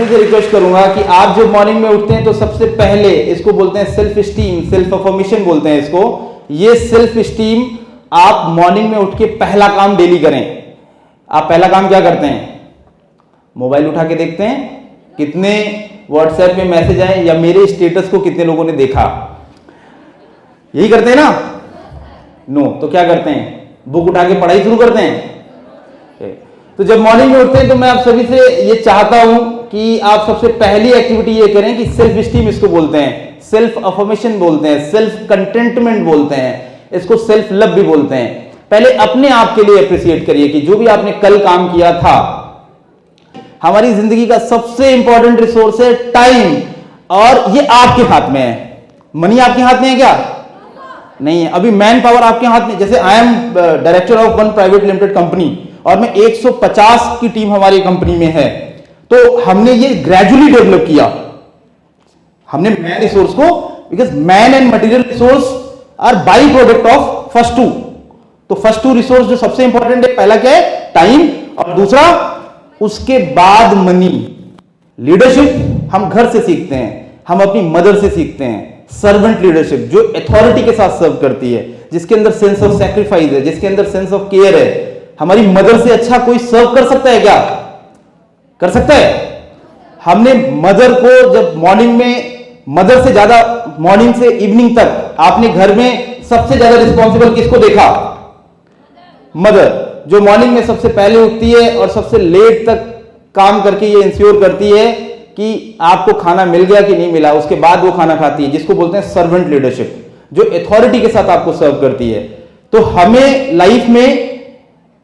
सभी से रिक्वेस्ट करूंगा कि आप जब मॉर्निंग में उठते हैं तो सबसे पहले इसको बोलते हैं सेल्फ स्टीम, सेल्फ अफर्मेशन बोलते हैं इसको। ये सेल्फ स्टीम आप मॉर्निंग में उठ के पहला काम डेली करें। आप पहला काम क्या करते हैं? मोबाइल उठा के देखते हैं कितने व्हाट्सएप में मैसेज आए या मेरे स्टेटस को कितने लोगों ने देखा, यही करते हैं ना? नो। तो क्या करते हैं? बुक उठा के पढ़ाई शुरू करते हैं। तो जब मॉर्निंग में उठते हैं तो मैं आप सभी से ये चाहता हूं कि आप सबसे पहली एक्टिविटी ये करें कि सेल्फ स्टीम इसको बोलते हैं, सेल्फ अफर्मेशन बोलते हैं, सेल्फ कंटेंटमेंट बोलते हैं, इसको सेल्फ लव भी बोलते हैं। पहले अपने आप के लिए अप्रिशिएट करिए कि जो भी आपने कल काम किया था। हमारी जिंदगी का सबसे इंपॉर्टेंट रिसोर्स है टाइम, और ये आपके हाथ में है। मनी आपके हाथ में है क्या? नहीं है। अभी मैन पावर आपके हाथ में। जैसे I am director of one private limited company और मैं 150 की टीम हमारी कंपनी में है, तो हमने ये ग्रेजुअली डेवलप किया। हमने मैन रिसोर्स को, because man and material resource are by product of first two. तो फर्स्ट टू रिसोर्स जो सबसे इंपॉर्टेंट है, पहला क्या है? टाइम, और दूसरा उसके बाद मनी। लीडरशिप हम घर से सीखते हैं, हम अपनी मदर से सीखते हैं। सर्वेंट लीडरशिप जो अथॉरिटी के साथ सर्व करती है, जिसके अंदर सेंस ऑफ सैक्रिफाइस है, जिसके अंदर सेंस ऑफ केयर है। हमारी मदर से अच्छा कोई सर्व कर सकता है क्या? कर सकता है? हमने मदर को जब मॉर्निंग में, मदर से ज्यादा मॉर्निंग से इवनिंग तक आपने घर में सबसे ज्यादा रिस्पॉन्सिबल किसको देखा? मदर, जो मॉर्निंग में सबसे पहले उठती है और सबसे लेट तक काम करके ये इंश्योर करती है कि आपको खाना मिल गया कि नहीं मिला, उसके बाद वो खाना खाती है, जिसको बोलते हैं सर्वेंट लीडरशिप, जो अथॉरिटी के साथ आपको सर्व करती है। तो हमें लाइफ में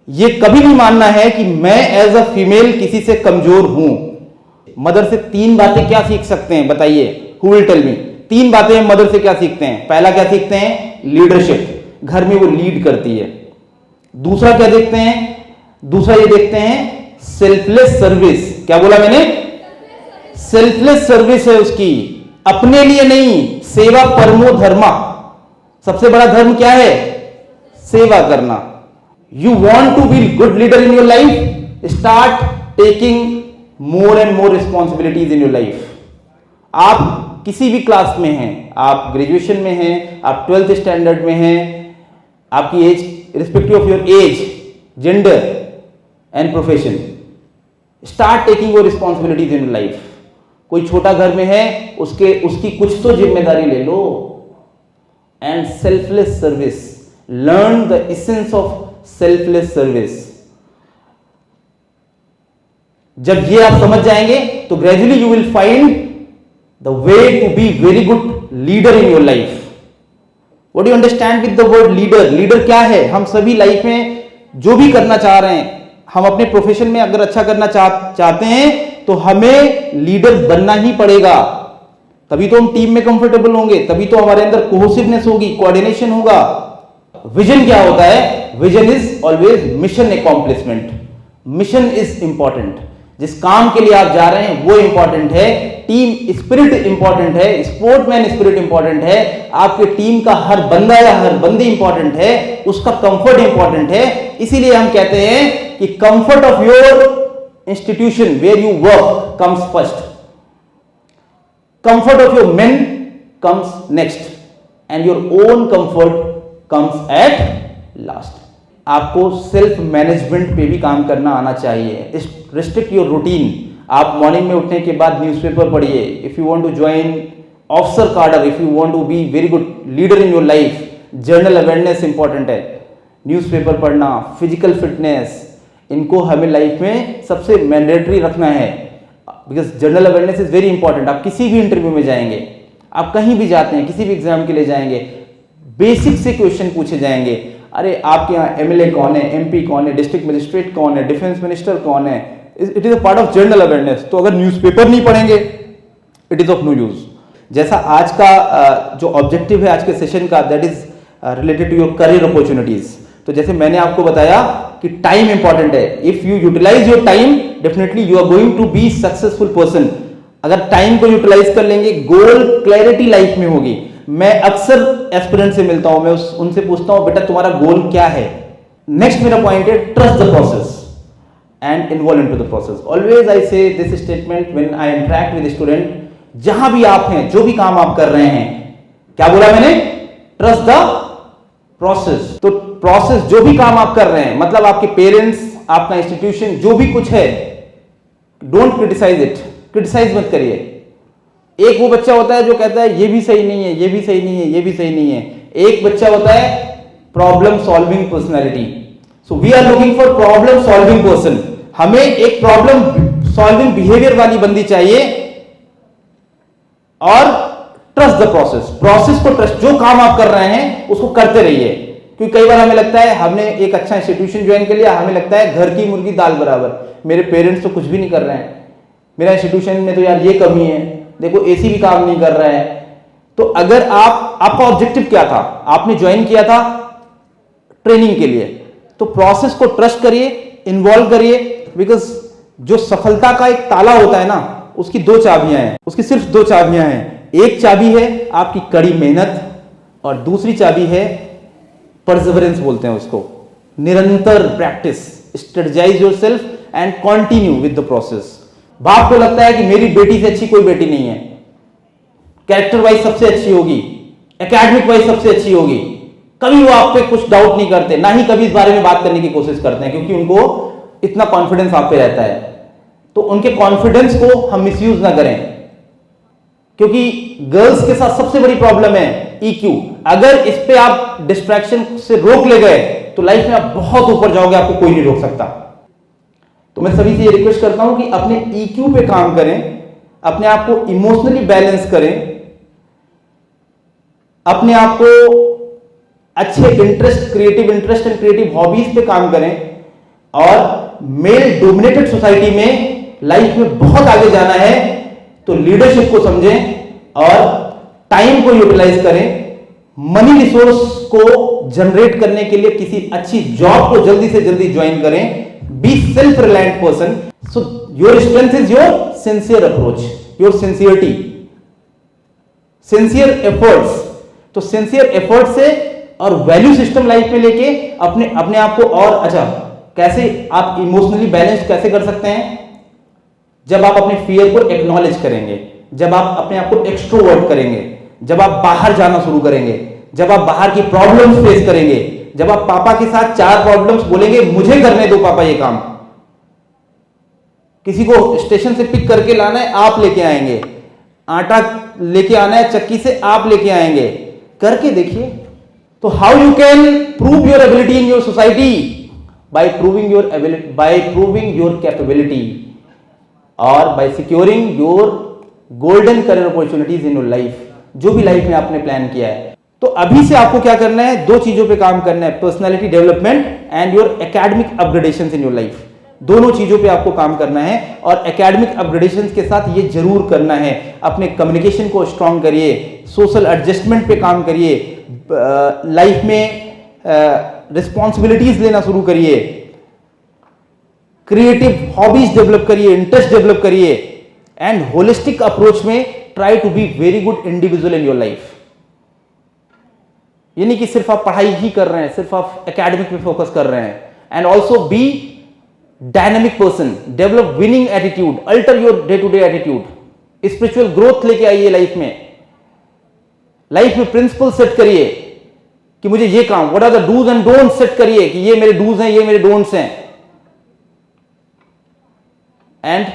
ये कभी नहीं मानना है कि मैं एज अ फीमेल किसी से कमजोर हूं। मदर से 3 बातें क्या सीख सकते हैं बताइए? Who will tell me? 3 बातें हम मदर से क्या सीखते हैं? पहला क्या सीखते हैं? लीडरशिप, घर में वो लीड करती है। दूसरा क्या देखते हैं? दूसरा ये देखते हैं सेल्फलेस सर्विस। क्या बोला मैंने? सेल्फलेस सर्विस है उसकी, अपने लिए नहीं। सेवा परमो धर्मा, सबसे बड़ा धर्म क्या है? सेवा करना। You want to be good leader in your life? Start taking more and more responsibilities in your life. आप किसी भी क्लास में हैं, आप ग्रेजुएशन में हैं, आप 12th स्टैंडर्ड में हैं, आपकी age, respective of your age, gender and profession, start taking your responsibilities in life. कोई छोटा घर में है, उसकी कुछ तो जिम्मेदारी ले लो। And selfless service, learn the essence of selfless service. जब ये आप समझ जाएंगे तो gradually you will find the way to be very good leader in your life. What do you understand with the word leader? Leader क्या है? हम सभी लाइफ में जो भी करना चाह रहे हैं, हम अपने प्रोफेशन में अगर अच्छा करना चाहते हैं तो हमें लीडर बनना ही पड़ेगा। तभी तो हम टीम में कंफर्टेबल होंगे, तभी तो हमारे अंदर कोहेसिवनेस होगी, कोऑर्डिनेशन होगा। विजन क्या होता है? Vision is always mission accomplishment. Mission is important. जिस काम के लिए आप जा रहे हैं वो इंपॉर्टेंट है। टीम स्पिरिट इंपॉर्टेंट है, स्पोर्टमैन स्पिरिट इंपॉर्टेंट है। आपके टीम का हर बंदा या हर बंदी इंपॉर्टेंट है, उसका कंफर्ट इंपॉर्टेंट है। इसीलिए हम कहते हैं कि comfort of your institution where you work comes first, comfort of your men comes next, and your own comfort comes at last. आपको सेल्फ मैनेजमेंट पे भी काम करना आना चाहिए। Restrict your routine. आप मॉर्निंग में उठने के बाद न्यूज़पेपर पढ़िए। If you want to join officer cadre, if you want to be very good leader in your life, general awareness important है। न्यूज़पेपर पढ़ना, फिजिकल फिटनेस, इनको हमें लाइफ में सबसे मैंडेटरी रखना है, because journal awareness is very important. आप किसी भी इंटरव्यू में जाएंगे, आप कहीं भी जाते हैं, किसी भी एग्जाम के लिए जाएंगे, बेसिक से क्वेश्चन पूछे जाएंगे। अरे आपके यहाँ एमएलए कौन है, एमपी कौन है, डिस्ट्रिक्ट मजिस्ट्रेट कौन है, डिफेंस मिनिस्टर कौन है। It is a part of general awareness. तो अगर न्यूज़पेपर नहीं पढ़ेंगे, it is of no use. जैसा आज का जो ऑब्जेक्टिव है आज के सेशन का, that is related to your career opportunities. तो जैसे मैंने आपको बताया कि टाइम इंपॉर्टेंट है। If you utilise your time, definitely you are going to be successful person. अगर टाइम को यूटिलाइज कर लेंगे, गोल क्लैरिटी लाइफ में होगी। मैं अक्सर एस्पिरेंट से मिलता हूं, मैं उनसे पूछता हूं, बेटा तुम्हारा गोल क्या है? नेक्स्ट मेरा पॉइंट है trust the process. and involve into the process. Always I say this statement when I interact with student, जहां भी आप हैं, जो भी काम आप कर रहे हैं, क्या बोला मैंने? Trust the process. तो प्रोसेस, जो भी काम आप कर रहे हैं, मतलब आपके पेरेंट्स, आपका इंस्टीट्यूशन, जो भी कुछ है, डोंट क्रिटिसाइज इट, क्रिटिसाइज मत करिए। एक वो बच्चा होता है जो कहता है ये भी सही नहीं है, ये भी सही नहीं है, ये भी सही नहीं है। एक बच्चा होता है problem solving personality. So we are looking for problem solving person. हमें एक प्रॉब्लम सॉल्विंग बिहेवियर वाली बंदी चाहिए और ट्रस्ट द प्रोसेस, प्रोसेस को ट्रस्ट, जो काम आप कर रहे हैं उसको करते रहिए। क्योंकि कई बार हमें लगता है हमने एक अच्छा इंस्टीट्यूशन ज्वाइन कर लिया, हमें लगता है घर की मुर्गी दाल बराबर, मेरे पेरेंट्स तो कुछ भी नहीं कर रहे हैं, मेरा इंस्टीट्यूशन में तो यार ये कमी है, देखो एसी भी काम नहीं कर रहा है। तो अगर आपका ऑब्जेक्टिव क्या था, आपने ज्वाइन किया था ट्रेनिंग के लिए, तो प्रोसेस को ट्रस्ट करिए, इन्वॉल्व करिए। बिकॉज जो सफलता का एक ताला होता है ना, उसकी दो चाबियां हैं, उसकी सिर्फ दो चाबियां हैं। एक चाबी है आपकी कड़ी मेहनत और दूसरी चाबी है परसेवरेंस, बोलते हैं उसको, निरंतर practice. Strategise yourself and continue with the process. बाप को लगता है कि मेरी बेटी से अच्छी कोई बेटी नहीं है, कैरेक्टर वाइज सबसे अच्छी होगी, एकेडमिक वाइज सबसे अच्छी होगी, कभी वो आप पे कुछ डाउट नहीं करते, ना ही कभी इस बारे में बात करने की कोशिश करते हैं, क्योंकि उनको इतना कॉन्फिडेंस आप पे रहता है। तो उनके कॉन्फिडेंस को हम मिसयूज ना करें, क्योंकि गर्ल्स के साथ सबसे बड़ी प्रॉब्लम है EQ। अगर इस पे आप डिस्ट्रैक्शन से रोक ले गए तो लाइफ में आप बहुत ऊपर जाओगे, आपको कोई नहीं रोक सकता। तो मैं सभी से ये रिक्वेस्ट करता हूं कि अपने EQ पे काम करें, अपने आप को इमोशनली बैलेंस करें, अपने आप को अच्छे interest, creative interest and creative hobbies पे काम करें, और मेल डोमिनेटेड सोसाइटी में लाइफ में बहुत आगे जाना है तो लीडरशिप को समझें और टाइम को यूटिलाइज करें। मनी रिसोर्स को जनरेट करने के लिए किसी अच्छी जॉब को जल्दी से जल्दी ज्वाइन करें। Be self reliant person. So your strength is your sincere approach, your sincerity, sincere efforts. तो सिंसियर एफर्ट से और वैल्यू सिस्टम लाइफ में लेके अपने आप को और अच्छा, कैसे आप इमोशनली बैलेंस कैसे कर सकते हैं? जब आप अपने फियर को एक्नॉलेज करेंगे, जब आप अपने आप को एक्सट्रोवर्ट करेंगे, जब आप बाहर जाना शुरू करेंगे, जब आप बाहर की प्रॉब्लम्स फेस करेंगे, जब आप पापा के साथ 4 प्रॉब्लम्स बोलेंगे, मुझे करने दो पापा ये काम, किसी को स्टेशन से पिक करके लाना है आप लेके आएंगे, आटा लेके आना है चक्की से आप लेके आएंगे, करके देखिए। तो how you can prove your ability in your society? by proving your ability, by proving your capability, or by securing your golden career opportunities in your life, जो भी लाइफ में आपने प्लान किया है। तो अभी से आपको क्या करना है? 2 चीजों पे काम करना है, personality development and your academic upgradations in your life. दोनों चीजों पे आपको काम करना है, और एकेडमिक अपग्रेडेशंस के साथ ये जरूर करना है, अपने कम्युनिकेशन को स्ट्रांग करिए, सोशल एडजस्टमेंट पे काम करिए, लाइफ में रिस्पॉन्सिबिलिटीज लेना शुरू करिए, क्रिएटिव हॉबीज डेवलप करिए, इंटरेस्ट डेवलप करिए, एंड होलिस्टिक अप्रोच में try to be very good individual in your life. ये नहीं कि सिर्फ आप पढ़ाई ही कर रहे हैं, सिर्फ आप एकेडमिक पे फोकस कर रहे हैं। And also be dynamic person, develop winning attitude, alter your day to day attitude, spiritual growth लेके आइए लाइफ में। लाइफ में प्रिंसिपल सेट करिए कि मुझे ये काम, what are the dos and don'ts set करिए कि ये मेरे डूज हैं, ये मेरे डोंट्स हैं। एंड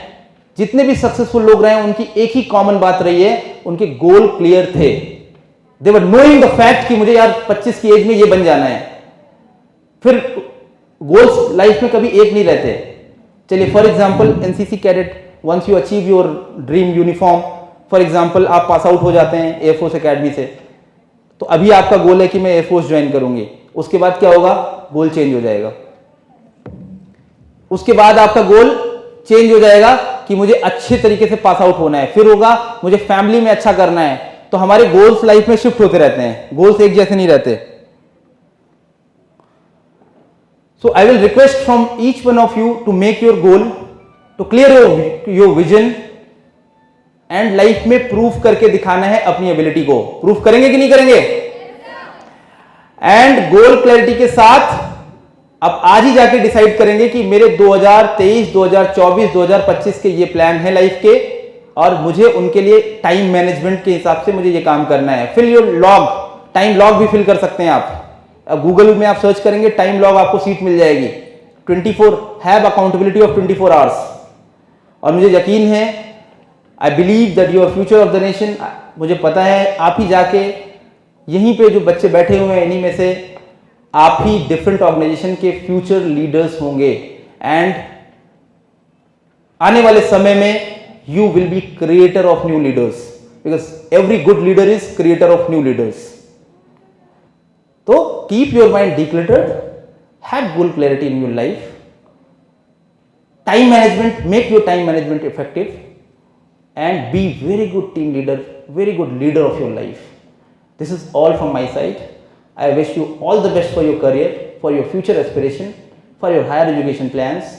जितने भी सक्सेसफुल लोग रहे हैं उनकी एक ही कॉमन बात रही है, उनके गोल क्लियर थे। दे वर नोइंग द फैक्ट कि मुझे यार 25 की एज में ये बन जाना है। फिर गोल्स लाइफ में कभी एक नहीं रहते। चलिए for example NCC cadet, once you achieve your dream uniform, for example आप पास आउट हो जाते हैं एयरफोर्स एकेडमी से, तो अभी आपका गोल है कि मैं एयरफोर्स ज्वाइन करूंगी। उसके बाद क्या होगा? गोल चेंज हो जाएगा। उसके बाद आपका गोल चेंज हो जाएगा कि मुझे अच्छे तरीके से पास आउट होना है। फिर होगा मुझे फैमिली में अच्छा करना है। तो हमारे गोल्स लाइफ में शिफ्ट होते रहते हैं, गोल्स एक जैसे नहीं रहते। So I will request from each one of you to make your goal, to clear your vision, and life में प्रूफ करके दिखाना है अपनी एबिलिटी को। प्रूफ करेंगे कि नहीं करेंगे? एंड गोल क्लैरिटी के साथ अब आज ही जाके डिसाइड करेंगे कि मेरे 2023, 2024, 2025 के ये प्लान है लाइफ के, और मुझे उनके लिए टाइम मैनेजमेंट के हिसाब से मुझे ये काम करना है। Fill your log, time log भी फिल कर सकते हैं आप। अब गूगल में आप सर्च करेंगे टाइम लॉग, आपको सीट मिल जाएगी। 24 हैव अकाउंटेबिलिटी ऑफ 24 आवर्स। और मुझे यकीन है, I believe that you are future of the nation. मुझे पता है आप ही जाके यहीं पे जो बच्चे बैठे हुए हैं, इन्हीं में से आप ही डिफरेंट ऑर्गेनाइजेशन के फ्यूचर लीडर्स होंगे। एंड आने वाले समय में you will be creator of new leaders, because every good leader is creator of new leaders. So keep your mind decluttered, have goal clarity in your life, time management, make your time management effective, and be very good team leader, very good leader of your life. This is all from my side. I wish you all the best for your career, for your future aspiration, for your higher education plans.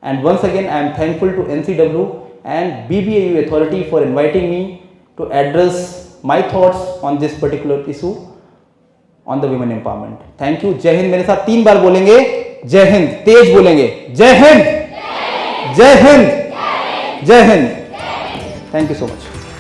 And once again, I am thankful to NCW and BBAU authority for inviting me to address my thoughts on this particular issue on the women empowerment. Thank you. जय हिंद। मेरे साथ 3 बार बोलेंगे जय हिंद, तेज बोलेंगे जय हिंद, जय हिंद, जय Hind. Thank you so much.